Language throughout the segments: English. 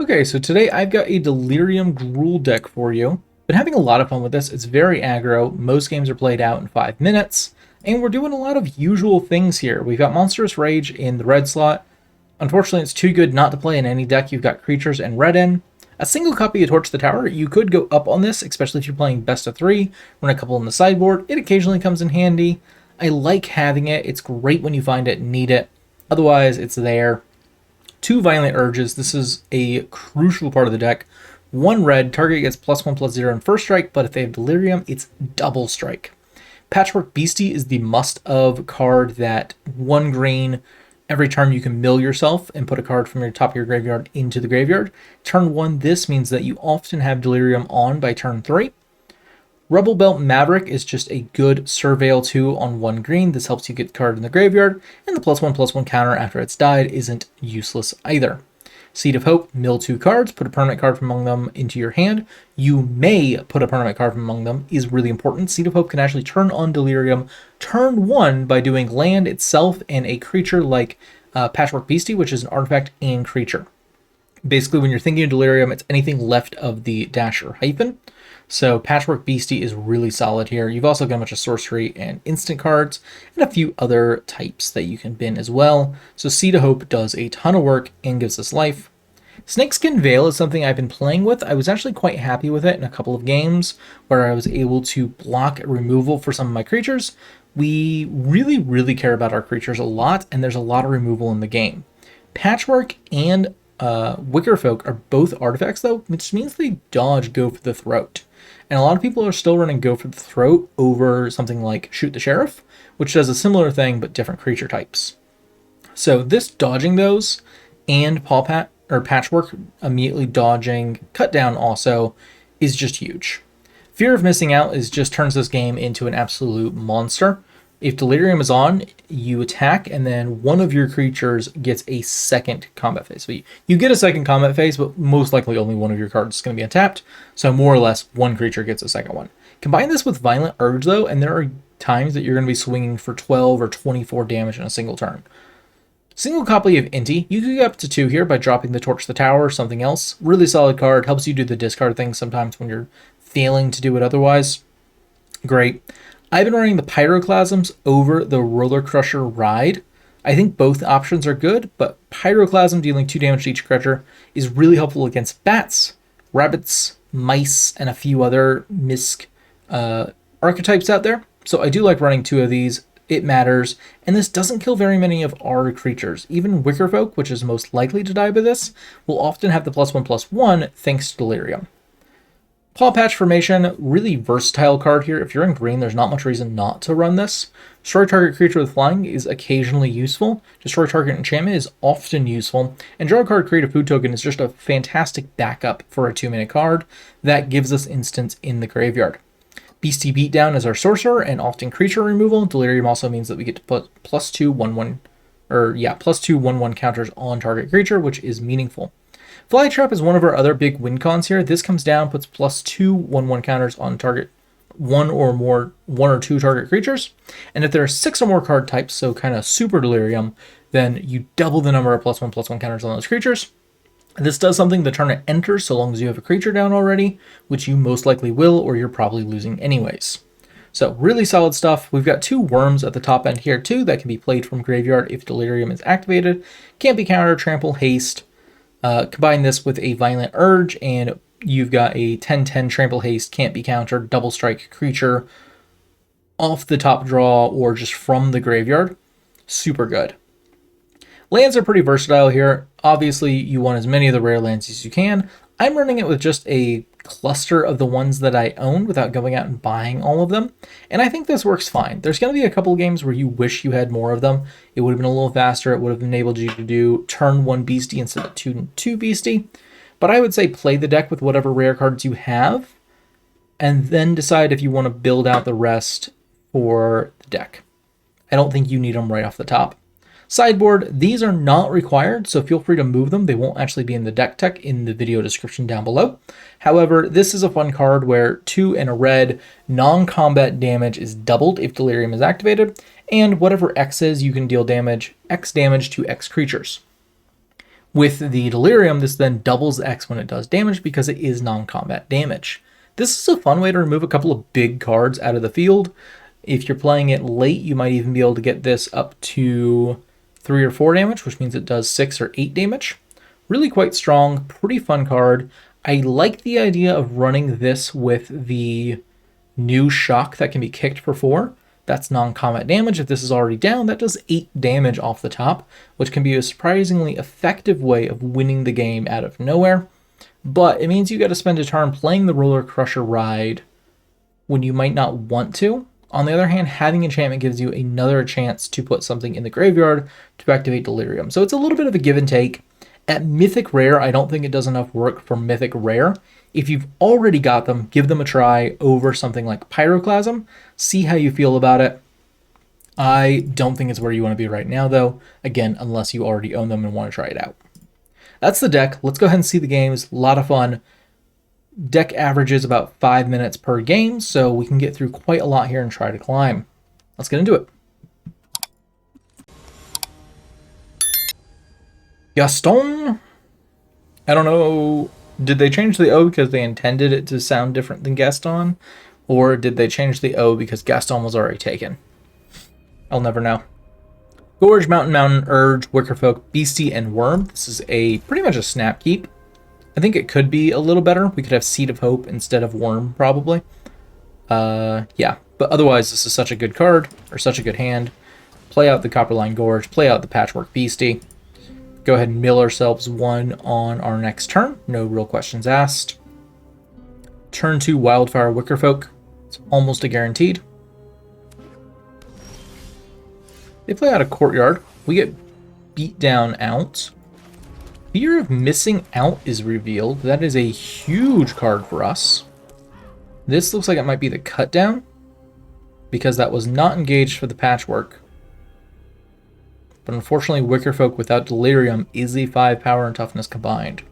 Okay, so today I've got a Delerium Gruul deck for you. Been having a lot of fun with this. It's very aggro. Most games are played out in 5 minutes. And we're doing a lot of usual things here. We've got Monstrous Rage in the red slot. Unfortunately, it's too good not to play in any deck. You've got creatures and red in. A single copy of Torch the Tower. You could go up on this, especially if you're playing best of 3. Run a couple in the sideboard. It occasionally comes in handy. I like having it. It's great when you find it and need it. Otherwise, it's there. 2 Violent Urges. This is a crucial part of the deck. 1 red, target gets +1/+0 in first strike, but if they have Delerium, it's double strike. Patchwork Beastie is the must-of card that 1 green, every turn you can mill yourself and put a card from your top of your graveyard into the graveyard. Turn 1, this means that you often have Delerium on by turn 3. Rubblebelt Maverick is just a good Surveil 2 on 1 green. This helps you get the card in the graveyard, and the +1/+1 counter after it's died isn't useless either. Seed of Hope, mill 2 cards, put a permanent card from among them into your hand. You may put a permanent card from among them, is really important. Seed of Hope can actually turn on Delerium turn 1 by doing land itself and a creature like Patchwork Beastie, which is an artifact and creature. Basically, when you're thinking of Delerium, it's anything left of the dash or hyphen. So Patchwork Beastie is really solid here. You've also got a bunch of sorcery and instant cards and a few other types that you can bin as well. So Seed of Hope does a ton of work and gives us life. Snakeskin Veil is something I've been playing with. I was actually quite happy with it in a couple of games where I was able to block removal for some of my creatures. We really care about our creatures a lot, and there's a lot of removal in the game. Patchwork and Wickerfolk are both artifacts though, which means they dodge Go for the Throat. And a lot of people are still running Go for the Throat over something like Shoot the Sheriff, which does a similar thing but different creature types. So this dodging those and Patchwork immediately dodging Cut Down also is just huge. Fear of Missing Out just turns this game into an absolute monster. If Delerium is on, you attack, and then one of your creatures gets a second combat phase. So you get a second combat phase, but most likely only one of your cards is going to be untapped. So more or less, one creature gets a second one. Combine this with Violent Urge, though, and there are times that you're going to be swinging for 12 or 24 damage in a single turn. Single copy of Inti. You can get up to 2 here by dropping the Torch the Tower or something else. Really solid card. Helps you do the discard thing sometimes when you're failing to do it otherwise. Great. I've been running the Pyroclasms over the Roller Crusher Ride. I think both options are good, but Pyroclasm dealing 2 damage to each creature is really helpful against bats, rabbits, mice, and a few other misc archetypes out there. So I do like running 2 of these. It matters, and this doesn't kill very many of our creatures. Even Wickerfolk, which is most likely to die by this, will often have the +1/+1 thanks to Delerium. Pawpatch Formation, really versatile card here. If you're in green, there's not much reason not to run this. Destroy target creature with flying is occasionally useful. Destroy target enchantment is often useful. And draw a card, create a food token is just a fantastic backup for a 2-minute card that gives us instants in the graveyard. Beastie Beatdown is our sorcerer and often creature removal. Delerium also means that we get to put +2/+1 counters on target creature, which is meaningful. Flytrap is one of our other big win cons here. This comes down, puts +2/+1 counters on target 1 or 2 target creatures. And if there are 6 or more card types, so kind of super Delerium, then you double the number of +1/+1 counters on those creatures. This does something the turn it enters so long as you have a creature down already, which you most likely will, or you're probably losing anyways. So really solid stuff. We've got 2 worms at the top end here too that can be played from graveyard if Delerium is activated. Can't be countered, trample, haste. Combine this with a Violent Urge, and you've got a 10/10 trample, haste, can't be countered, double strike creature off the top draw or just from the graveyard. Super good. Lands are pretty versatile here. Obviously, you want as many of the rare lands as you can. I'm running it with just a cluster of the ones that I own without going out and buying all of them. And I think this works fine. There's going to be a couple of games where you wish you had more of them. It would have been a little faster. It would have enabled you to do turn 1 Beastie instead of 2 Beastie. But I would say play the deck with whatever rare cards you have, and then decide if you want to build out the rest for the deck. I don't think you need them right off the top. Sideboard, these are not required, so feel free to move them. They won't actually be in the deck tech in the video description down below. However, this is a fun card where 2 and a red non-combat damage is doubled if Delerium is activated, and whatever X is, you can deal damage, X damage to X creatures. With the Delerium, this then doubles X when it does damage because it is non-combat damage. This is a fun way to remove a couple of big cards out of the field. If you're playing it late, you might even be able to get this up to 3 or 4 damage, which means it does 6 or 8 damage. Really quite strong, pretty fun card. I like the idea of running this with the new shock that can be kicked for 4. That's non-combat damage. If this is already down, that does 8 damage off the top, which can be a surprisingly effective way of winning the game out of nowhere. But it means you got to spend a turn playing the Roller Crusher ride when you might not want to. On the other hand, having enchantment gives you another chance to put something in the graveyard to activate Delerium. So it's a little bit of a give and take. At Mythic Rare, I don't think it does enough work for Mythic Rare. If you've already got them, give them a try over something like Pyroclasm. See how you feel about it. I don't think it's where you want to be right now, though. Again, unless you already own them and want to try it out. That's the deck. Let's go ahead and see the games. A lot of fun. Deck averages about 5 minutes per game, so we can get through quite a lot here and try to climb. Let's get into it. Gaston? I don't know. Did they change the O because they intended it to sound different than Gaston? Or did they change the O because Gaston was already taken? I'll never know. Gorge, Mountain, Urge, Wickerfolk, Beastie, and Wurm. This is pretty much a snap keep. I think it could be a little better. We could have Seed of Hope instead of Wurm, probably. Yeah, but otherwise this is such a good card, or such a good hand. Play out the Copperline Gorge, play out the Patchwork Beastie. Go ahead and mill ourselves 1 on our next turn. No real questions asked. Turn 2, Wildfire Wickerfolk. It's almost a guaranteed. They play out a Courtyard. We get Beatdown out. Fear of Missing Out is revealed. That is a huge card for us. This looks like it might be the Cut Down, because that was not engaged for the Patchwork. But unfortunately, Wickerfolk without Delerium is a 5 power and toughness combined.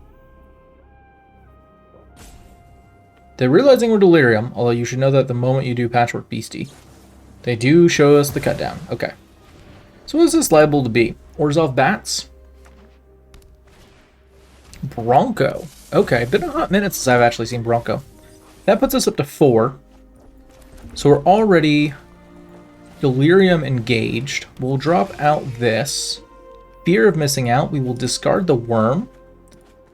They're realizing we're Delerium, although you should know that the moment you do Patchwork Beastie, they do show us the Cut Down. Okay. So what is this liable to be? Orzhov Bats? Bronco. Okay, been a hot minute since I've actually seen Bronco. That puts us up to 4. So we're already Delerium engaged. We'll drop out this. Fear of Missing Out. We will discard the Wurm.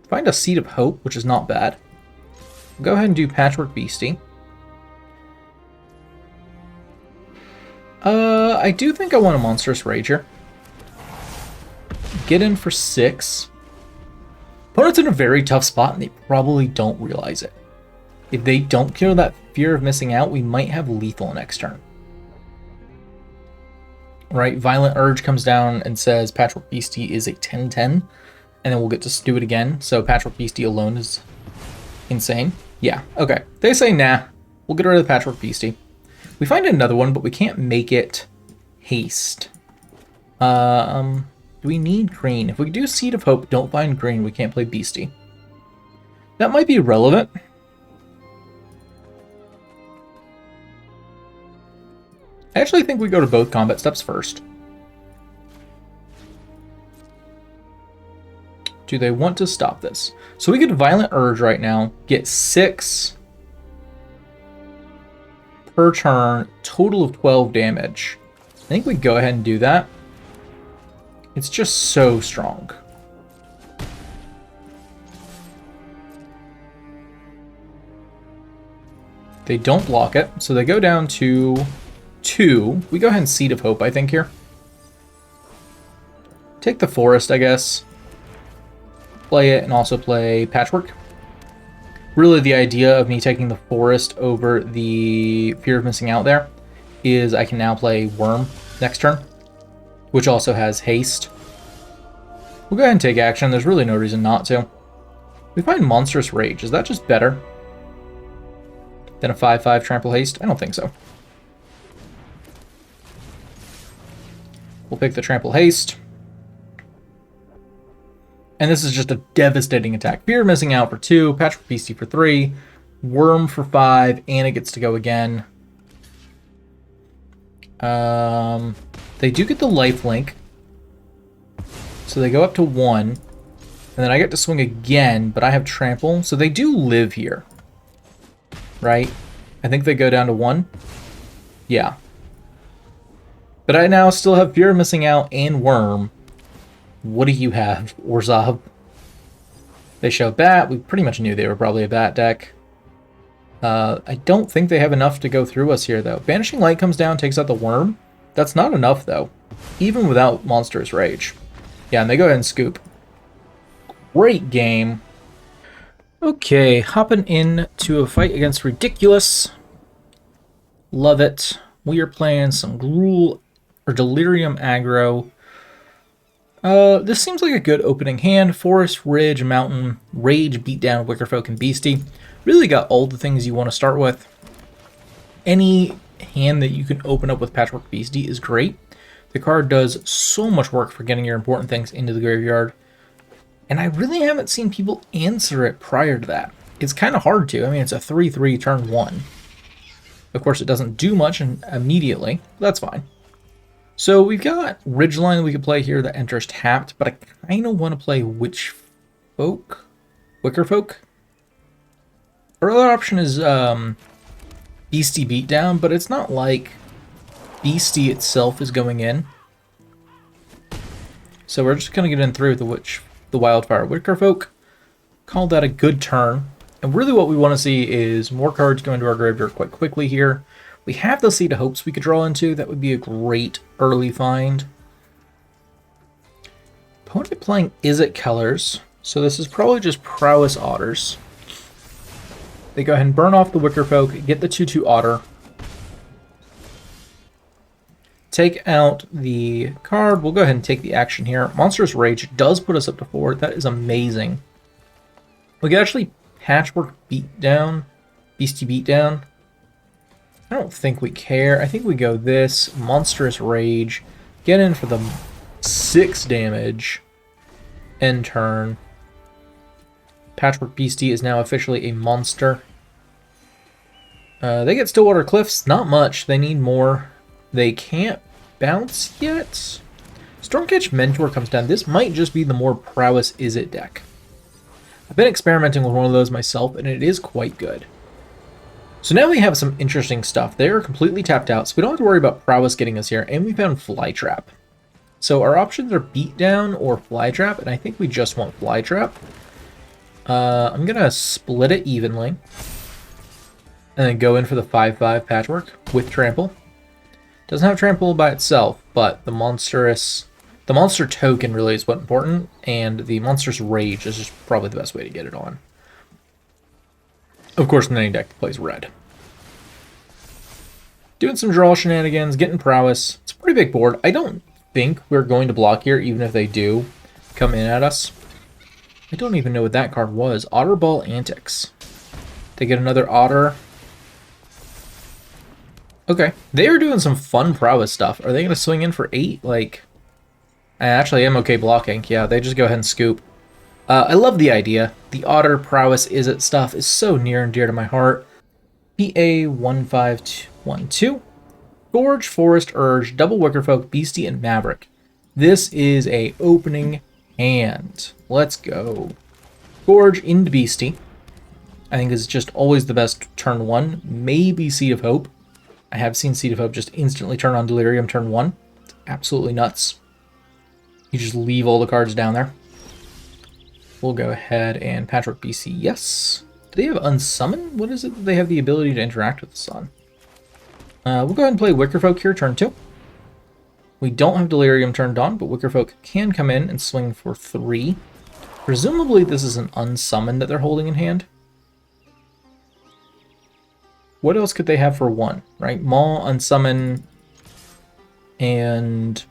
Find a Seed of Hope, which is not bad. We'll go ahead and do Patchwork Beastie. I do think I want a Monstrous Rage here. Get in for 6. Opponent's in a very tough spot, and they probably don't realize it. If they don't kill that Fear of Missing Out, we might have lethal next turn. Right, Violent Urge comes down and says Patchwork Beastie is a 10-10, and then we'll get to do it again. So Patchwork Beastie alone is insane. Yeah, okay. They say, nah, we'll get rid of the Patchwork Beastie. We find another one, but we can't make it haste. Do we need green? If we do Seed of Hope, don't find green, we can't play Beastie. That might be relevant. I actually think we go to both combat steps first. Do they want to stop this? So we get Violent Urge right now, get 6 per turn, total of 12 damage. I think we go ahead and do that. It's just so strong. They don't block it, so they go down to 2. We go ahead and Seed of Hope, I think, here. Take the Forest, I guess. Play it and also play Patchwork. Really, the idea of me taking the Forest over the Fear of Missing Out there is I can now play Wurm next turn, which also has haste. We'll go ahead and take action. There's really no reason not to. We find Monstrous Rage. Is that just better than a 5/5 trample haste? I don't think so. We'll pick the trample haste. And this is just a devastating attack. Fear of Missing Out for 2, Patchwork Beastie for 3, Wurm for 5, and it gets to go again. They do get the lifelink, so they go up to 1. And then I get to swing again, but I have trample, so they do live here. Right? I think they go down to 1. Yeah. But I now still have Fear of Missing Out and Worm. What do you have, Orzhov? They show Bat. We pretty much knew they were probably a Bat deck. I don't think they have enough to go through us here, though. Banishing Light comes down, takes out the Worm. That's not enough, though. Even without Monstrous Rage. Yeah, and they go ahead and scoop. Great game. Okay, hopping in to a fight against Ridiculous. Love it. We are playing some Gruul or Delerium aggro. This seems like a good opening hand. Forest, Ridge, Mountain, Rage, Beatdown, Wickerfolk, and Beastie. Really got all the things you want to start with. Any hand that you can open up with Patchwork Beastie is great. The card does so much work for getting your important things into the graveyard. And I really haven't seen people answer it prior to that. It's kind of hard to. I mean, it's a 3/3 turn 1. Of course, it doesn't do much immediately. That's fine. So we've got Ridgeline we could play here that enters tapped, but I kind of want to play Wickerfolk. Our other option is Beastie Beatdown, but it's not like Beastie itself is going in. So we're just going to get in through the Wildfire Wickerfolk. Call that a good turn. And really what we want to see is more cards go into our graveyard quite quickly here. We have the Seed of Hopes we could draw into. That would be a great early find. Opponent playing Izzet Colors. So this is probably just Prowess Otters. They go ahead and burn off the Wickerfolk, get the 2/2 Otter. Take out the card. We'll go ahead and take the action here. Monstrous Rage does put us up to 4. That is amazing. We can actually Patchwork Beatdown. Beastie Beatdown. I don't think we care. I think we go this. Monstrous Rage. Get in for the 6 damage. End turn. Patchwork Beastie is now officially a monster. They get Stillwater Cliffs. Not much. They need more. They can't bounce yet. Stormcatch Mentor comes down. This might just be the more Prowess Izzet deck. I've been experimenting with one of those myself, and it is quite good. So now we have some interesting stuff. They are completely tapped out, so we don't have to worry about Prowess getting us here, and we found Flytrap. So our options are Beatdown or Flytrap, and I think we just want Flytrap. I'm going to split it evenly, and then go in for the 5/5 Patchwork with Trample. Doesn't have Trample by itself, but the monster token really is what's important, and the Monstrous Rage is just probably the best way to get it on. Of course, in any deck that plays red. Doing some draw shenanigans, getting Prowess. It's a pretty big board. I don't think we're going to block here, even if they do come in at us. I don't even know what that card was. Otterball Antics. They get another Otter. Okay, they are doing some fun Prowess stuff. Are they going to swing in for 8? Like, I actually am okay blocking. Yeah, they just go ahead and scoop. I love the idea. The Otter Prowess Izzet stuff is so near and dear to my heart. PA1512. Gorge, Forest, Urge, Double Wickerfolk, Beastie, and Maverick. This is a opening hand. Let's go. Gorge into Beastie. I think is just always the best turn 1. Maybe Seed of Hope. I have seen Seed of Hope just instantly turn on Delerium turn 1. It's absolutely nuts. You just leave all the cards down there. We'll go ahead and Patchwork Beastie, yes. Do they have Unsummon? What is it that they have the ability to interact with the sun? We'll go ahead and play Wickerfolk here, turn 2. We don't have Delerium turned on, but Wickerfolk can come in and swing for 3. Presumably this is an Unsummon that they're holding in hand. What else could they have for 1, right? Maw, Unsummon, and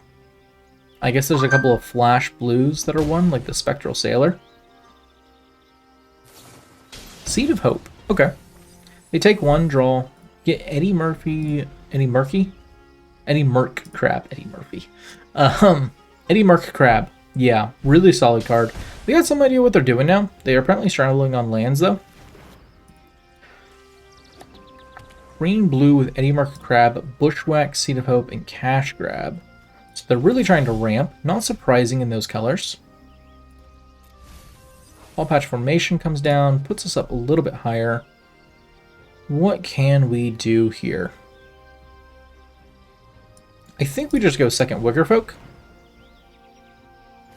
I guess there's a couple of Flash Blues that are 1, like the Spectral Sailor. Seed of Hope. Okay. They take 1, draw, get Eddie Merc Crab. Eddie Merc Crab. Yeah, really solid card. We got some idea what they're doing now. They are apparently straddling on lands, though. Green-blue with Eddie Merc Crab, Bushwhack, Seed of Hope, and Cash Grab. So they're really trying to ramp. Not surprising in those colors. Pawpatch Formation comes down, puts us up a little bit higher. What can we do here? I think we just go second Wickerfolk.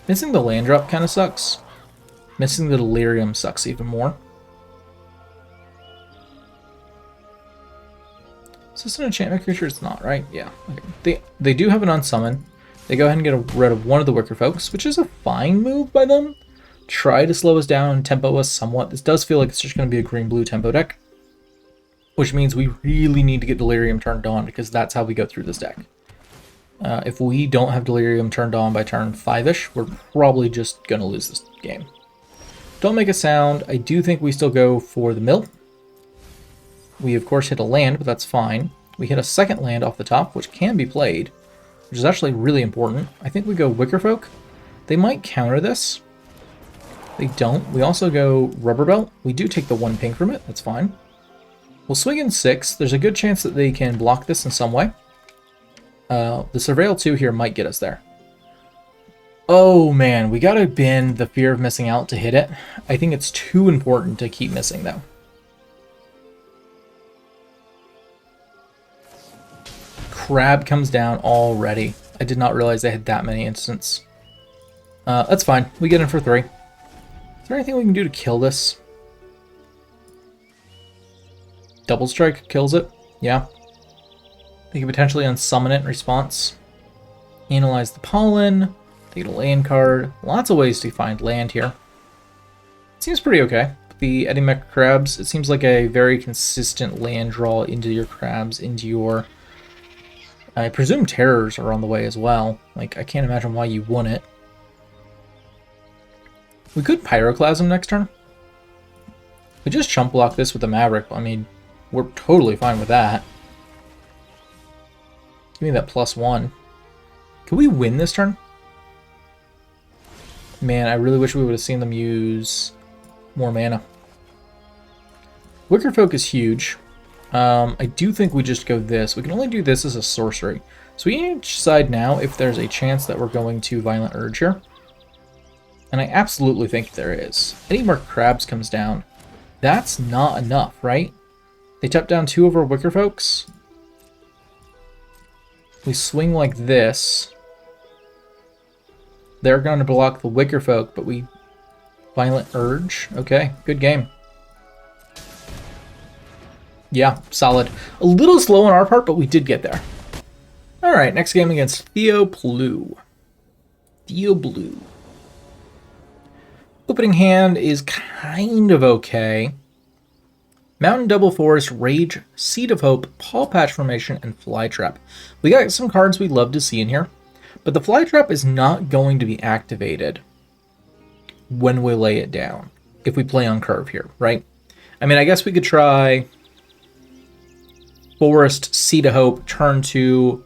Missing the land drop kind of sucks. Missing the Delerium sucks even more. Is this an enchantment creature? It's not, right? Yeah. Okay. They do have an unsummon. They go ahead and get rid of one of the Wickerfolks, which is a fine move by them. Try to slow us down and tempo us somewhat. This does feel like it's just going to be a green-blue tempo deck, which means we really need to get Delerium turned on because that's how we go through this deck. If we don't have Delerium turned on by turn 5-ish, we're probably just going to lose this game. Don't make a sound. I do think we still go for the mill. We, of course, hit a land, but that's fine. We hit a second land off the top, which can be played, which is actually really important. I think we go Wickerfolk. They might counter this. They don't. We also go Rubblebelt. We do take the 1 ping from it. That's fine. We'll swing in 6. There's a good chance that they can block this in some way. The Surveil 2 here might get us there. Oh man, we gotta bend the fear of missing out to hit it. I think it's too important to keep missing though. Crab comes down already. I did not realize they had that many instants. That's fine. We get in for 3. Is there anything we can do to kill this? Double Strike kills it. Yeah. They can potentially unsummon it in response. Analyze the pollen. They get a land card. Lots of ways to find land here. Seems pretty okay. The Eddymek crabs, it seems like a very consistent land draw into your crabs, into your... I presume terrors are on the way as well. Like, I can't imagine why you wouldn't. We could Pyroclasm next turn. We just chump block this with the Maverick. I mean, we're totally fine with that. Give me that +1. Can we win this turn? Man, I really wish we would have seen them use more mana. Wickerfolk is huge. I do think we just go this. We can only do this as a sorcery. So we need to decide now if there's a chance that we're going to Violent Urge here. And I absolutely think there is. Any more crabs comes down. That's not enough, right? They tap down 2 of our Wickerfolks. We swing like this. They're going to block the Wickerfolk, but we Violent Urge. Okay, good game. Yeah, solid. A little slow on our part, but we did get there. Alright, next game against Theo Blue. Theo Blue. Opening hand is kind of okay. Mountain Double Forest, Rage, Seed of Hope, Pawpatch Formation, and Flytrap. We got some cards we love to see in here, but the Flytrap is not going to be activated when we lay it down, if we play on curve here, right? I mean, I guess we could try Forest, Seed of Hope, turn 2,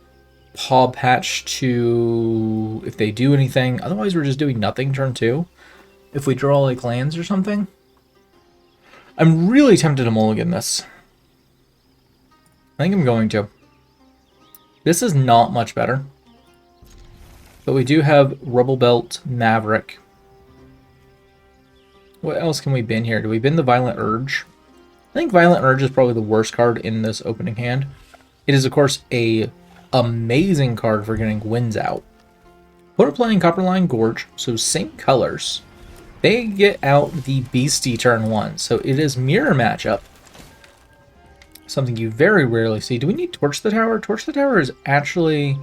Pawpatch to if they do anything. Otherwise, we're just doing nothing turn 2. If we draw like lands or something. I'm really tempted to mulligan this. I think I'm going to. This is not much better. But we do have Rubblebelt Maverick. What else can we bin here? Do we bin the Violent Urge? I think Violent Urge is probably the worst card in this opening hand. It is, of course, a amazing card for getting wins out. We're playing Copperline Gorge, so same colors. They get out the Beastie turn 1, so it is mirror matchup. Something you very rarely see. Do we need Torch the Tower? Torch the Tower is actually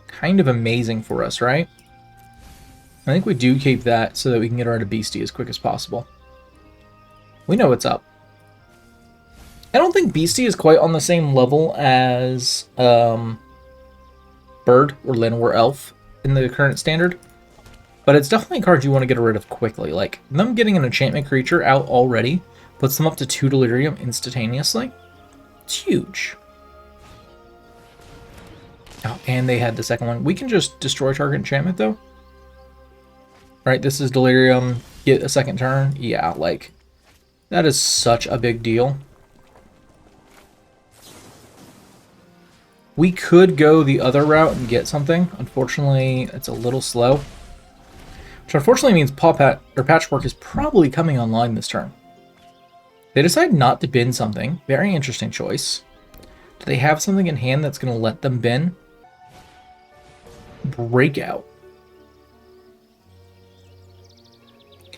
kind of amazing for us, right? I think we do keep that so that we can get rid of Beastie as quick as possible. We know what's up. I don't think Beastie is quite on the same level as Bird or Llanowar Elf in the current standard, but it's definitely a card you want to get rid of quickly. Like, them getting an enchantment creature out already puts them up to 2 Delirium instantaneously. It's huge. Oh, and they had the second one. We can just destroy target enchantment, though. Right, this is Delirium. Get a second turn. Yeah, like, that is such a big deal. We could go the other route and get something. Unfortunately, it's a little slow. Which unfortunately means Patchwork is probably coming online this turn. They decide not to bin something. Very interesting choice. Do they have something in hand that's going to let them bin? Breakout.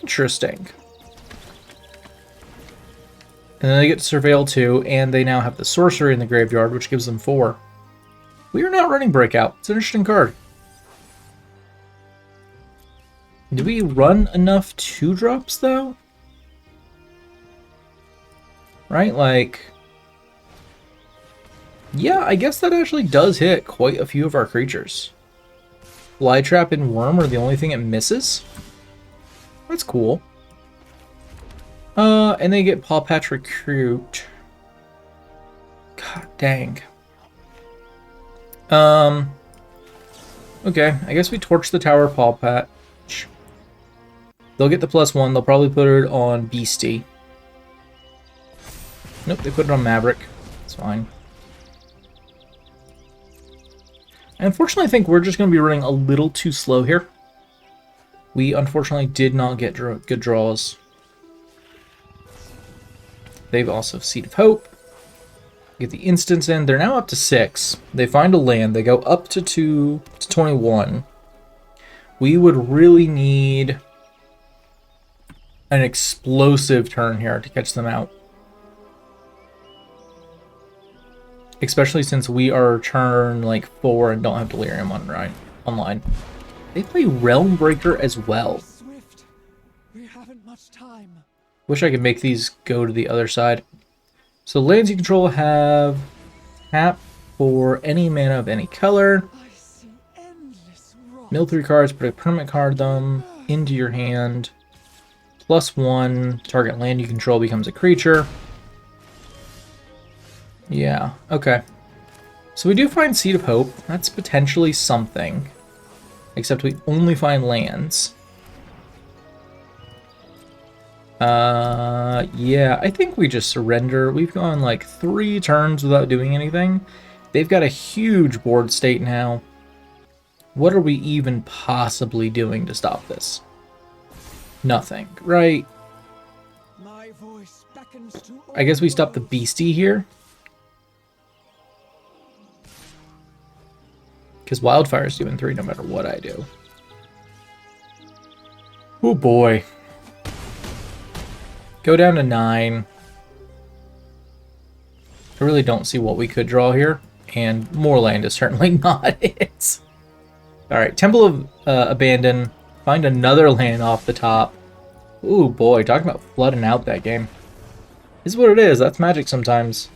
Interesting. And then they get to Surveil 2, and they now have the Sorcery in the graveyard, which gives them 4. We are not running Breakout. It's an interesting card. Do we run enough 2-drops, though? Right, like... Yeah, I guess that actually does hit quite a few of our creatures. Flytrap and Wurm are the only thing it misses. That's cool. And they get Pawpatch Recruit. God dang. Okay, I guess we torch the tower Pawpatch. They'll get the +1. They'll probably put it on Beastie. Nope, they put it on Maverick. It's fine. I unfortunately think we're just going to be running a little too slow here. We unfortunately did not get good draws. They've also Seed of Hope. Get the instants in. They're now up to 6. They find a land. They go up to 21. We would really need an explosive turn here to catch them out. Especially since we are turn like 4 and don't have Delerium online. They play Realm Breaker as well. We haven't much time. Wish I could make these go to the other side. So lands you control have tap for any mana of any color. Mill 3 cards, put a permanent card them into your hand. +1, target land you control becomes a creature. Yeah, okay. So we do find Seed of Hope. That's potentially something. Except we only find lands. Yeah, I think we just surrender. We've gone like 3 turns without doing anything. They've got a huge board state now. What are we even possibly doing to stop this? Nothing, right? My voice beckons to I guess we stop the Beastie here. Because Wildfire's doing 3 no matter what I do. Oh boy. Go down to 9. I really don't see what we could draw here. And more land is certainly not it. Alright, Temple of Abandon. Find another land off the top. Ooh boy, talking about flooding out that game. This is what it is. That's Magic sometimes.